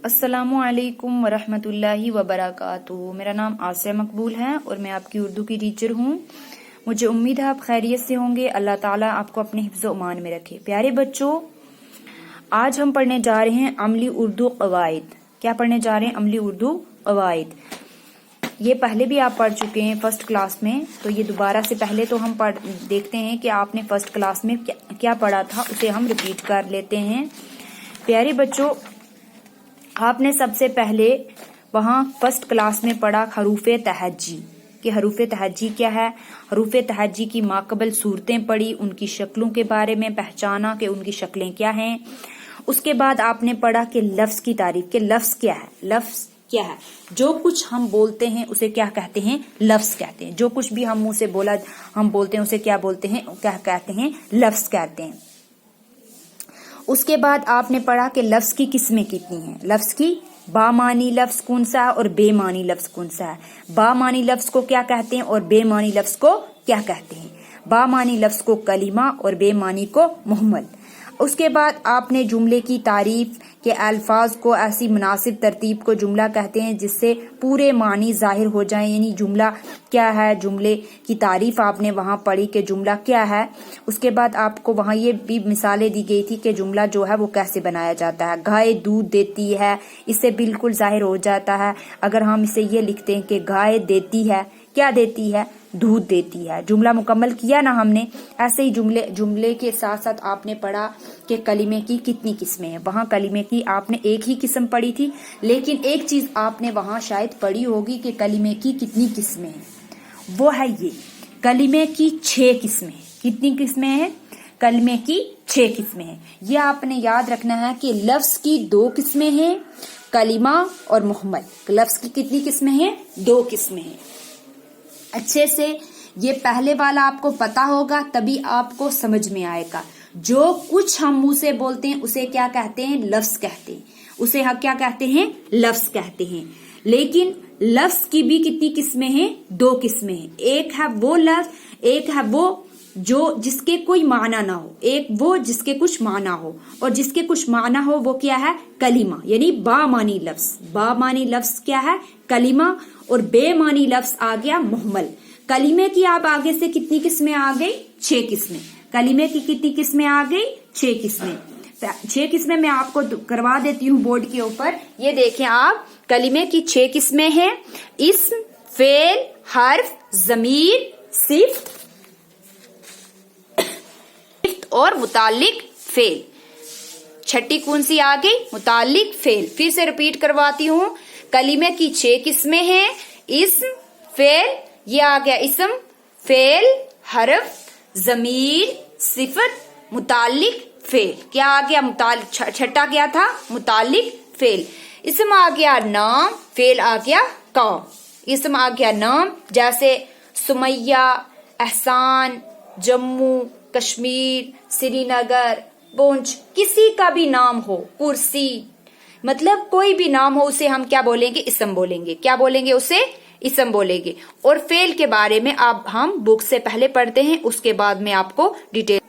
अस्सलामुअलैकुम वरहमतुल्लाहि वबरकातुहू। मेरा नाम आसिया मकबूल है और मैं आपकी उर्दू की टीचर हूँ। मुझे उम्मीद है आप खैरियत से होंगे। अल्लाह ताला आपको अपने हिफ्ज़ ईमान में रखे। प्यारे बच्चों, आज हम पढ़ने जा रहे हैं अमली उर्दू कवायद। क्या पढ़ने जा रहे हैं? अमली उर्दू कवायद। ये पहले भी आप पढ़ चुके हैं फर्स्ट क्लास में, तो ये दोबारा से पहले तो हम देखते हैं कि आपने फर्स्ट क्लास में क्या पढ़ा था, उसे हम रिपीट कर लेते हैं। प्यारे बच्चों, आपने सबसे पहले वहाँ फर्स्ट क्लास में पढ़ा हरूफे तहज्जी कि हरूफे तहज्जी क्या है, हरूफे तहज्जी की माकबल सूरतें पढ़ी, उनकी शक्लों के बारे में पहचाना कि उनकी शक्लें क्या हैं। उसके बाद आपने पढ़ा कि लफ्ज की तारीफ के लफ्ज क्या है। लफ्ज क्या है? जो कुछ हम बोलते हैं उसे क्या कहते हैं? लफ्ज कहते हैं। जो कुछ भी हम मुंह से हम बोलते हैं उसे क्या बोलते हैं? क्या कहते हैं? लफ्ज कहते हैं। उसके बाद आपने पढ़ा कि लफ्ज की किस्में कितनी हैं। लफ्ज की बामानी लफ्ज कौन सा है और बेमानी लफ्ज कौन सा है। बामानी लफ्ज को क्या कहते हैं और बेमानी लफ्ज को क्या कहते हैं। बामानी लफ्ज को कलीमा और बेमानी को मुहम्मल। उसके बाद आपने जुमले की तारीफ के अल्फाज को ऐसी मुनासिब तरतीब को जुमला कहते हैं जिससे पूरे मानी जाहिर हो जाए, यानी जुमला क्या है, जुमले की तारीफ आपने वहाँ पढ़ी कि जुमला क्या है। उसके बाद आपको वहाँ ये भी मिसालें दी गई थी कि जुमला जो है वो कैसे बनाया जाता है। गाय दूध देती है, इससे बिल्कुल जाहिर हो जाता है अगर हम इसे ये लिखते हैं कि गाय देती है, क्या देती है? दूध देती है। जुमला मुकम्मल किया ना हमने। ऐसे ही जुमले के साथ साथ आपने पढ़ा कि कलीमे की कितनी किस्में हैं। वहाँ कलीमे की आपने एक ही किस्म पढ़ी थी, लेकिन एक चीज आपने वहाँ शायद पढ़ी होगी कि कलीमे की कितनी किस्में हैं। वो है ये कलीमे की 6 किस्में। कितनी किस्में हैं? कलीमे की 6 किस्में हैं। ये आपने याद रखना है कि लफ्ज की 2 किस्में हैं, कलीमा और मुहम्मल। लफ्ज की कितनी किस्में हैं? 2 किस्में हैं। अच्छे से ये पहले वाला आपको पता होगा तभी आपको समझ में आएगा। जो कुछ हम मुंह से बोलते हैं उसे क्या कहते हैं? लफ्ज कहते हैं। उसे हम क्या कहते हैं? लफ्ज कहते हैं। लेकिन लफ्ज की भी कितनी किस्में हैं? 2 किस्में हैं। एक है वो लफ्ज, एक है वो जो जिसके कोई माना ना हो, एक वो जिसके कुछ माना हो, और जिसके कुछ माना हो वो क्या है? कलीमा, यानी बामानी लफ्ज। बामानी लफ्ज क्या है? कलीमा। और बेमानी लफ्ज आ गया मुहम्मल। कलीमे की आप आगे से कितनी किस्में आ गई? 6 किस्में। कलीमे की कितनी किस्में आ गई? 6 किस्में। 6 किस्में मैं आपको करवा देती हूँ बोर्ड के ऊपर। ये देखें आप, कलीमे की 6 किस्में हैं। इस्म, फेल, हर्फ, जमीर, सिफ्त और मुतालिक फेल। छठी कौन सी आ गई? मुतालिक फेल। फिर से रिपीट करवाती हूँ। कलीमे की 6 किस्में हैं। इस्म, फेल, ये आ गया इस्म, फेल, हरफ, जमीर, सिफत, मुतालिक फेल। क्या आ गया? छठा क्या था? मुतालिक फेल। इस्म आ गया नाम, फेल आ गया काम। इस्म आ गया नाम, जैसे सुमैया, एहसान, जम्मू कश्मीर, श्रीनगर, पुंछ, किसी का भी नाम हो, कुर्सी, मतलब कोई भी नाम हो, उसे हम क्या बोलेंगे? इस्म बोलेंगे। क्या बोलेंगे? उसे इस्म बोलेंगे। और फेल के बारे में आप हम बुक से पहले पढ़ते हैं, उसके बाद में आपको डिटेल।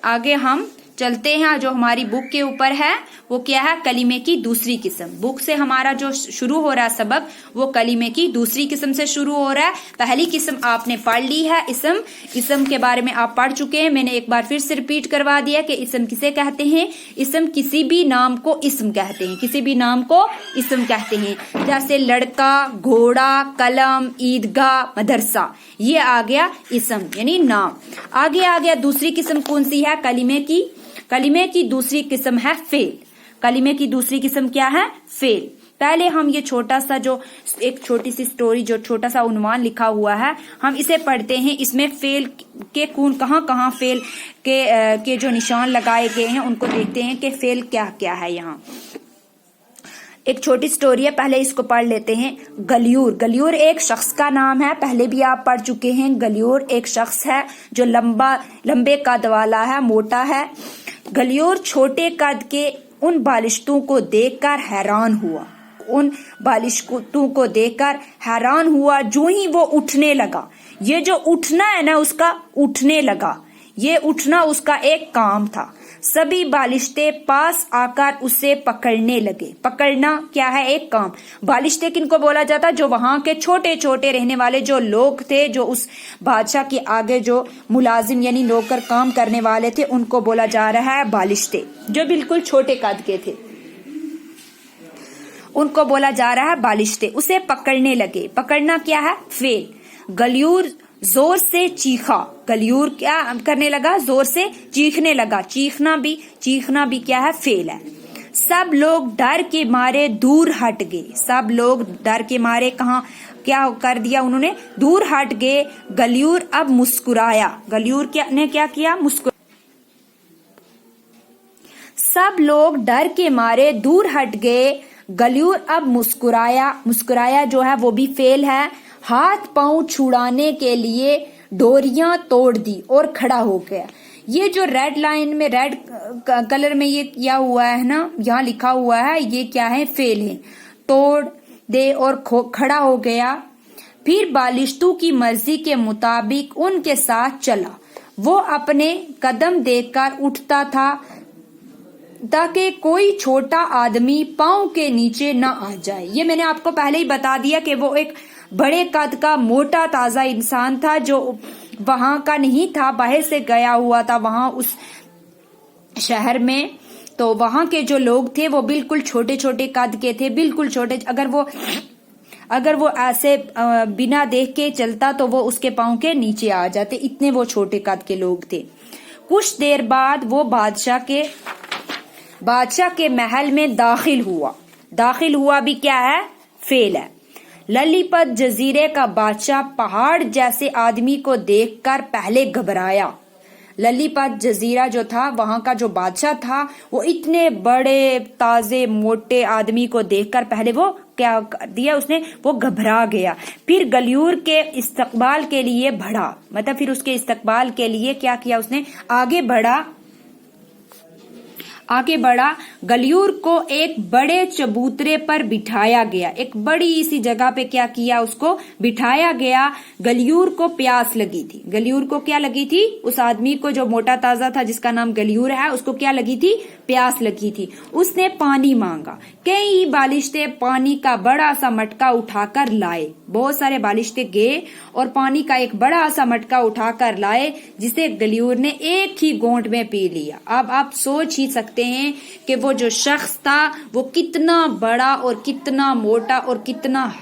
आगे हम चलते हैं। जो हमारी बुक के ऊपर है वो क्या है? कलीमे की दूसरी किस्म। बुक से हमारा जो शुरू हो रहा है सबक, वो कलीमे की दूसरी किस्म से शुरू हो रहा है। पहली किस्म आपने पढ़ ली है, इस्म। इस्म के बारे में आप पढ़ चुके हैं। मैंने एक बार फिर से रिपीट करवा दिया कि इस्म किसे कहते हैं? इस्म किसी भी नाम को इस्म कहते हैं। किसी भी नाम को इस्म कहते हैं। जैसे लड़का, घोड़ा, कलम, ईदगाह, मदरसा, ये आ गया इस्म यानी नाम। आगे आ गया दूसरी किस्म कौन सी है? कलीमे की। कलीमे की दूसरी किस्म है फेल। कलीमे की दूसरी किस्म क्या है? फेल। पहले हम ये छोटा सा जो एक छोटी सी स्टोरी, जो छोटा सा उन्वान लिखा हुआ है, हम इसे पढ़ते हैं। इसमें फेल के कहाँ फेल के जो निशान लगाए गए हैं उनको देखते हैं कि फेल क्या क्या है। यहाँ एक छोटी स्टोरी है, पहले इसको पढ़ लेते हैं। गलियूर। गलियूर एक शख्स का नाम है, पहले भी आप पढ़ चुके हैं। गलियूर एक शख्स है जो लंबे कद वाला है, मोटा है। गलियूर छोटे कद के उन बालिश्तों को देखकर हैरान हुआ। उन बालिश्तों को देखकर हैरान हुआ। जो ही वो उठने लगा, ये जो उठना है ना, उसका उठने लगा, ये उठना उसका एक काम था। सभी बालिश्ते पास आकर उसे पकड़ने लगे। पकड़ना क्या है? एक काम। बालिश्ते किनको बोला जाता? जो वहां के छोटे छोटे रहने वाले जो लोग थे, जो उस बादशाह के आगे जो मुलाजिम यानी नौकर काम करने वाले थे, उनको बोला जा रहा है बालिश्ते, जो बिल्कुल छोटे कद के थे, उनको बोला जा रहा है बालिश्ते। उसे पकड़ने लगे। पकड़ना क्या है? फेल। गलियूर जोर से चीखा। गलियूर क्या करने लगा? जोर से चीखने लगा। चीखना भी क्या है? फेल है। सब लोग डर के मारे दूर हट गए। सब लोग डर के मारे कहाँ क्या कर दिया उन्होंने? दूर हट गए। गलियूर अब मुस्कुराया। गलियूर ने क्या किया? सब लोग डर के मारे दूर हट गए। गलियूर अब मुस्कुराया। मुस्कुराया जो है वो भी फेल है। हाथ पांव छुड़ाने के लिए डोरियां तोड़ दी और खड़ा हो गया। ये जो रेड लाइन में रेड कलर में ये किया हुआ है ना, यहाँ लिखा हुआ है, ये क्या है? फेल है। तोड़ दे और खड़ा हो गया। फिर बालिश्तों की मर्जी के मुताबिक उनके साथ चला। वो अपने कदम देखकर उठता था ताकि कोई छोटा आदमी पांव के नीचे न आ जाए। ये मैंने आपको पहले ही बता दिया कि वो एक बड़े कद का मोटा ताजा इंसान था जो वहां का नहीं था, बाहर से गया हुआ था वहां उस शहर में। तो वहां के जो लोग थे वो बिल्कुल छोटे छोटे कद के थे, बिल्कुल छोटे। अगर वो ऐसे बिना देख के चलता तो वो उसके पांव के नीचे आ जाते, इतने वो छोटे कद के लोग थे। कुछ देर बाद वो बादशाह के महल में दाखिल हुआ। दाखिल हुआ भी क्या है? फेल है। ललीपत जजीरे का बादशाह पहाड़ जैसे आदमी को देखकर पहले घबराया। ललीपत जजीरा जो था वहां का जो बादशाह था, वो इतने बड़े ताजे मोटे आदमी को देखकर पहले वो क्या कर दिया उसने? वो घबरा गया। फिर गलियूर के इस्तकबाल के लिए बढ़ा, मतलब फिर उसके इस्तकबाल के लिए क्या किया उसने? आगे बढ़ा। गलियूर को एक बड़े चबूतरे पर बिठाया गया। एक बड़ी सी जगह पे क्या किया? उसको बिठाया गया। गलियूर को प्यास लगी थी। गलियूर को क्या लगी थी? उस आदमी को जो मोटा ताजा था जिसका नाम गलियूर है, उसको क्या लगी थी? प्यास लगी थी। उसने पानी मांगा। कई बालिश्ते पानी का बड़ा सा मटका उठाकर लाए। बहुत सारे बालिश्ते गए और पानी का एक बड़ा सा मटका उठाकर लाए, जिसे गलियूर ने एक ही घोंट में पी लिया। अब आप सोच ही सकते हैं कि वो जो शख्स था वो कितना बड़ा और कितना मोटा और कितना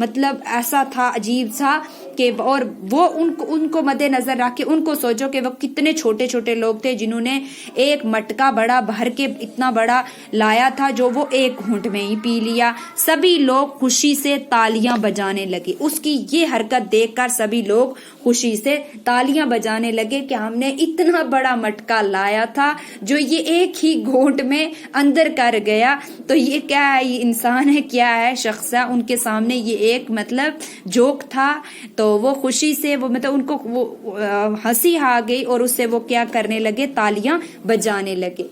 मतलब ऐसा था अजीब सा कि, और वो उनको मद्देनजर रख के उनको सोचो कि वो कितने छोटे छोटे लोग थे जिन्होंने एक मटका बड़ा भर के इतना बड़ा लाया था जो वो एक घूंट में ही पी लिया। सभी लोग खुशी से तालियां बजाने लगे। उसकी ये हरकत देखकर सभी लोग खुशी से तालियां बजाने लगे कि हमने इतना बड़ा मटका लाया था जो ये एक ही घूंट में अंदर कर गया। तो ये क्या है? ये इंसान है क्या है? शख्स है। उनके सामने ये एक मतलब जोक था। तो वो खुशी से वो मतलब उनको वो हंसी आ गई और उससे वो क्या करने लगे? तालियां बजाने लगे।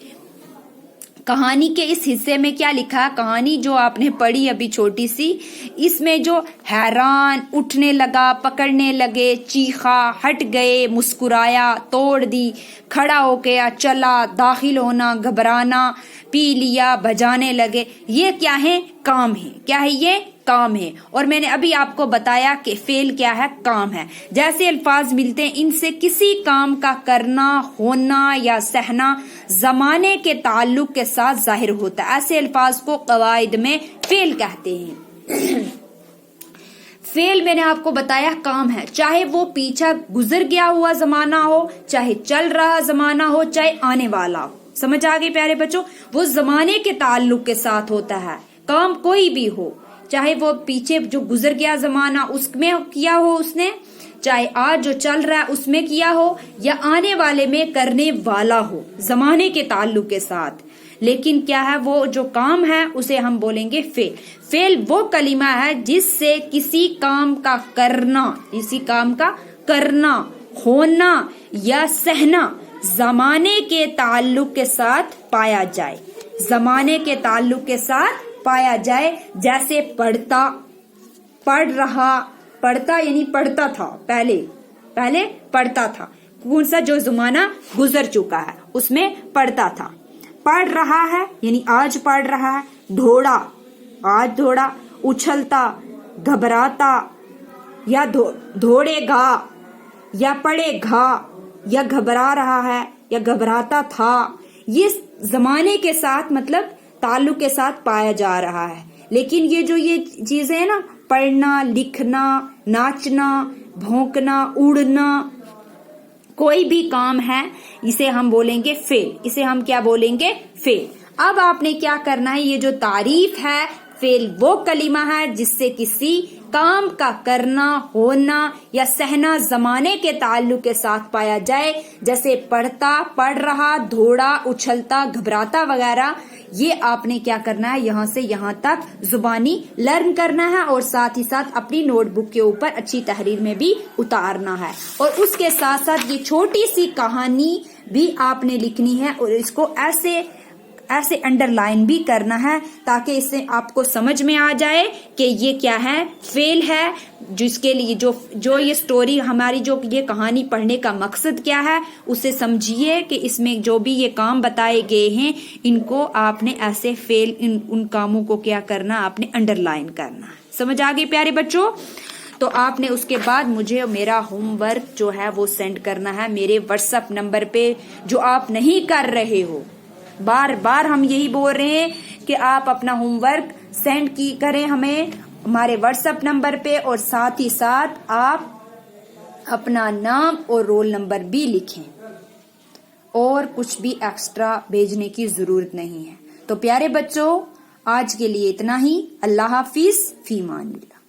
कहानी के इस हिस्से में क्या लिखा? कहानी जो आपने पढ़ी अभी छोटी सी, इसमें जो हैरान, उठने लगा, पकड़ने लगे, चीखा, हट गए, मुस्कुराया, तोड़ दी, खड़ा हो गया, चला, दाखिल होना, घबराना, पी लिया, बजाने लगे, ये क्या है? काम है। क्या है? ये काम है। और मैंने अभी आपको बताया कि फेल क्या है? काम है। जैसे अल्फाज मिलते हैं इनसे किसी काम का करना, होना या सहना जमाने के ताल्लुक के साथ जाहिर होता है। ऐसे अल्फाज को कवायद में फेल कहते हैं। फेल मैंने आपको बताया काम है, चाहे वो पीछा गुजर गया हुआ जमाना हो, चाहे चल रहा जमाना हो, चाहे आने वाला हो। समझ आ गई प्यारे बच्चों? वो जमाने के ताल्लुक के साथ होता है। काम कोई भी हो, चाहे वो पीछे जो गुजर गया जमाना उसमें किया हो उसने, चाहे आज जो चल रहा है उसमें किया हो, या आने वाले में करने वाला हो, जमाने के ताल्लुक के साथ। लेकिन क्या है? वो जो काम है उसे हम बोलेंगे फेल। फेल वो कलिमा है जिससे किसी काम का करना, होना या सहना जमाने के ताल्लुक के साथ पाया जाए। जमाने के ताल्लुक के साथ पाया जाए। जैसे पढ़ता यानी पढ़ता था, पहले पढ़ता था, कौन सा? जो जमाना गुजर चुका है। اس میں پڑھتا تھا. پڑھ رہا ہے یعنی آج پڑھ رہا ہے. دوڑا آج دوڑا. اچھلتا گھبراتا یا دوڑے گا یا پڑے گا یا گھبرا رہا ہے یا گھبراتا تھا. یہ زمانے کے ساتھ مطلب تعلق کے ساتھ پایا جا رہا ہے. لیکن یہ جو یہ چیزیں ہیں نا، پڑھنا، لکھنا، ناچنا، بھونکنا، اڑنا، کوئی بھی کام ہے اسے ہم بولیں گے فعل. اسے ہم کیا بولیں گے؟ فعل. اب آپ نے کیا کرنا ہے، یہ جو تعریف ہے، فعل وہ کلمہ ہے جس سے کسی کام کا کرنا، ہونا یا سہنا زمانے کے تعلق کے ساتھ پایا جائے، جیسے پڑھتا، پڑھ رہا، دوڑا، اچھلتا، گھبراتا وغیرہ. یہ آپ نے کیا کرنا ہے، یہاں سے یہاں تک زبانی لرن کرنا ہے اور ساتھ ہی ساتھ اپنی نوٹ بک کے اوپر اچھی تحریر میں بھی اتارنا ہے. اور اس کے ساتھ ساتھ یہ چھوٹی سی کہانی بھی آپ نے لکھنی ہے اور اس کو ایسے انڈر لائن بھی کرنا ہے تاکہ اس سے آپ کو سمجھ میں آ جائے کہ یہ کیا ہے، فعل ہے. جس کے لیے جو یہ سٹوری ہماری، جو یہ کہانی پڑھنے کا مقصد کیا ہے اسے سمجھیے کہ اس میں جو بھی یہ کام بتائے گئے ہیں ان کو آپ نے ایسے فعل، ان کاموں کو کیا کرنا، آپ نے انڈر لائن کرنا ہے. سمجھ آ گئی پیارے بچوں؟ تو آپ نے اس کے بعد مجھے میرا ہوم ورک جو ہے وہ سینڈ کرنا ہے میرے واٹس ایپ نمبر پہ جو آپ نہیں کر رہے ہو. بار بار ہم یہی بول رہے ہیں کہ آپ اپنا ہوم ورک سینڈ کریں ہمیں ہمارے واٹس ایپ نمبر پہ، اور ساتھ ہی ساتھ آپ اپنا نام اور رول نمبر بھی لکھیں، اور کچھ بھی ایکسٹرا بھیجنے کی ضرورت نہیں ہے. تو پیارے بچوں، آج کے لیے اتنا ہی. اللہ حافظ. فی امان اللہ.